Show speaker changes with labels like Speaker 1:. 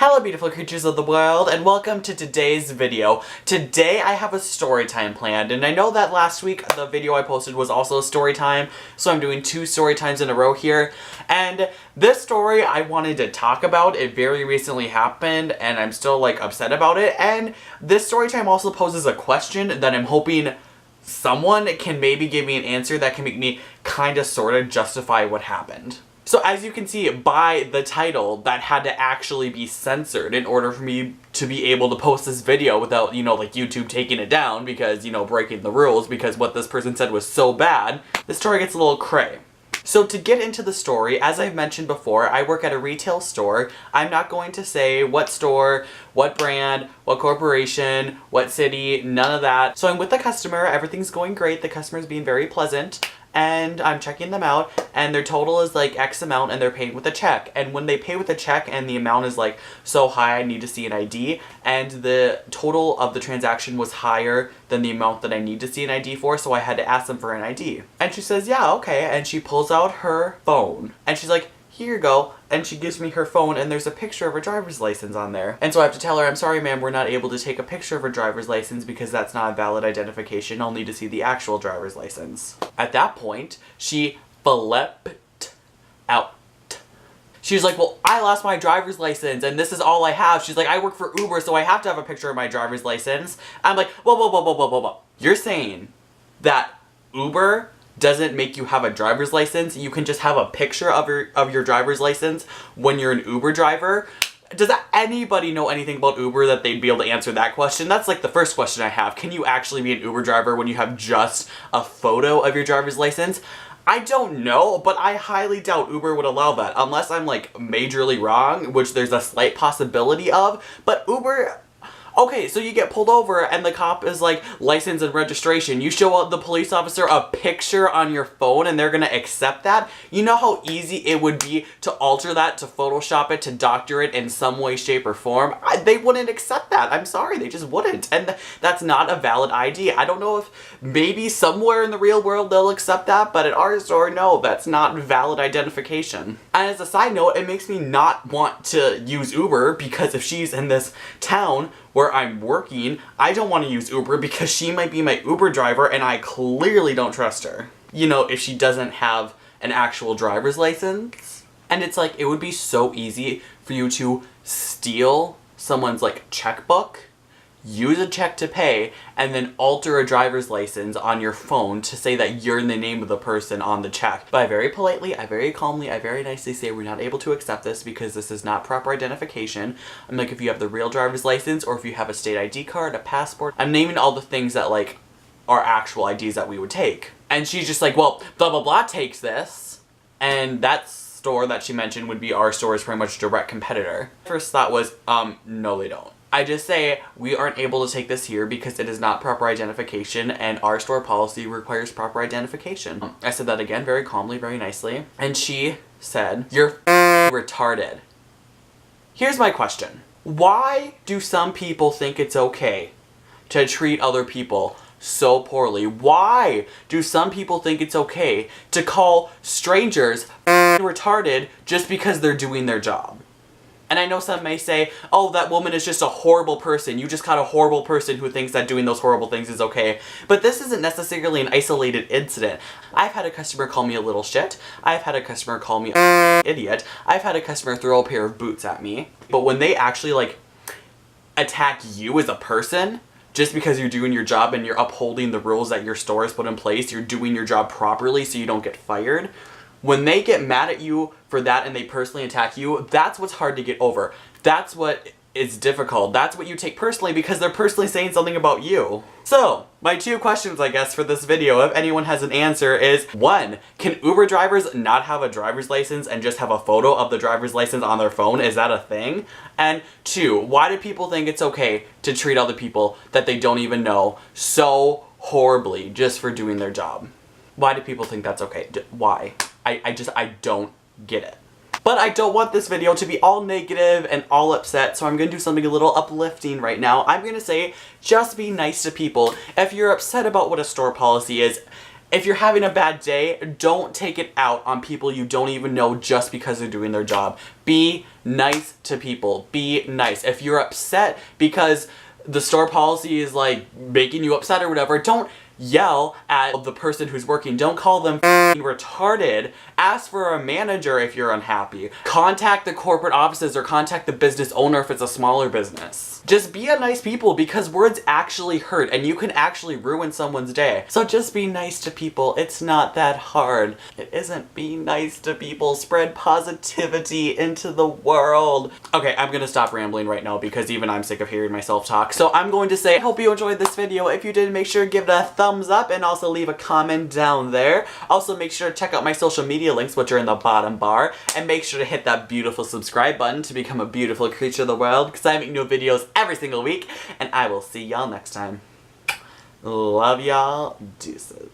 Speaker 1: Hello beautiful creatures of the world, and welcome to today's video. Today I have a story time planned, and I know that last week the video I posted was also a story time, so I'm doing two story times in a row here. And this story I wanted to talk about. It very recently happened, and I'm still upset about it. And this story time also poses a question that I'm hoping someone can maybe give me an answer that can make me kinda sorta justify what happened. So as you can see by the title, that had to actually be censored in order for me to be able to post this video without, YouTube taking it down because, breaking the rules because what this person said was so bad. The story gets a little cray. So to get into the story, as I've mentioned before, I work at a retail store. I'm not going to say what store, what brand, what corporation, what city, none of that. So I'm with the customer, everything's going great, the customer's being very pleasant, and I'm checking them out, and their total is X amount and they're paying with a check. And when they pay with a check and the amount is so high I need to see an ID, and the total of the transaction was higher than the amount that I need to see an ID for, so I had to ask them for an ID. And she says, yeah, okay, and she pulls out her phone, and she's like, here you go, and she gives me her phone and there's a picture of her driver's license on there. And so I have to tell her, I'm sorry ma'am, we're not able to take a picture of her driver's license because that's not a valid identification. I'll need to see the actual driver's license. At that point, she flipped out. She was like, well, I lost my driver's license and this is all I have. She's like, I work for Uber, so I have to have a picture of my driver's license. I'm like, whoa. You're saying that Uber doesn't make you have a driver's license? You can just have a picture of your driver's license when you're an Uber driver? Does anybody know anything about Uber that they'd be able to answer that question? That's the first question I have. Can you actually be an Uber driver when you have just a photo of your driver's license? I don't know, but I highly doubt Uber would allow that, unless I'm majorly wrong, which there's a slight possibility of, but Uber... Okay, so you get pulled over and the cop is license and registration. You show the police officer a picture on your phone and they're gonna accept that? You know how easy it would be to alter that, to Photoshop it, to doctor it in some way, shape, or form? They wouldn't accept that. I'm sorry, they just wouldn't. And that's not a valid ID. I don't know if maybe somewhere in the real world they'll accept that, but at our store, no, that's not valid identification. And as a side note, it makes me not want to use Uber because if she's in this town where I'm working, I don't want to use Uber because she might be my Uber driver and I clearly don't trust her. If she doesn't have an actual driver's license. And it's it would be so easy for you to steal someone's checkbook, use a check to pay, and then alter a driver's license on your phone to say that you're in the name of the person on the check. But I very politely, I very calmly, I very nicely say we're not able to accept this because this is not proper identification. I'm if you have the real driver's license or if you have a state ID card, a passport. I'm naming all the things that are actual IDs that we would take. And she's just well, blah blah blah takes this. And that store that she mentioned would be our store's pretty much direct competitor. First thought was, no they don't. I just say, we aren't able to take this here because it is not proper identification and our store policy requires proper identification. I said that again very calmly, very nicely. And she said, you're retarded. Here's my question. Why do some people think it's okay to treat other people so poorly? Why do some people think it's okay to call strangers retarded just because they're doing their job? And I know some may say, oh, that woman is just a horrible person. You just caught a horrible person who thinks that doing those horrible things is okay. But this isn't necessarily an isolated incident. I've had a customer call me a little shit. I've had a customer call me an idiot. I've had a customer throw a pair of boots at me. But when they actually attack you as a person, just because you're doing your job and you're upholding the rules that your store has put in place, you're doing your job properly so you don't get fired. When they get mad at you for that and they personally attack you, that's what's hard to get over. That's what is difficult. That's what you take personally because they're personally saying something about you. So, my two questions, I guess, for this video, if anyone has an answer, is 1. Can Uber drivers not have a driver's license and just have a photo of the driver's license on their phone? Is that a thing? And 2, why do people think it's okay to treat other people that they don't even know so horribly just for doing their job? Why do people think that's okay? Why? I don't get it. But I don't want this video to be all negative and all upset, so I'm going to do something a little uplifting right now. I'm going to say, just be nice to people. If you're upset about what a store policy is, If you're having a bad day, don't take it out on people you don't even know just because they're doing their job. Be nice to people. Be nice. If you're upset because the store policy is like making you upset or whatever, don't yell at the person who's working. Don't call them f***ing retarded. Ask for a manager if you're unhappy. Contact the corporate offices or contact the business owner if it's a smaller business. Just be a nice people, because words actually hurt and you can actually ruin someone's day. So just be nice to people. It's not that hard. It isn't. Be nice to people. Spread positivity into the world. Okay, I'm gonna stop rambling right now because even I'm sick of hearing myself talk. So I'm going to say, I hope you enjoyed this video. If you did, make sure to give it a thumbs up and also leave a comment down there. Also make sure to check out my social media links, which are in the bottom bar, and make sure to hit that beautiful subscribe button to become a beautiful creature of the world, because I make new videos every single week, and I will see y'all next time. Love y'all. Deuces.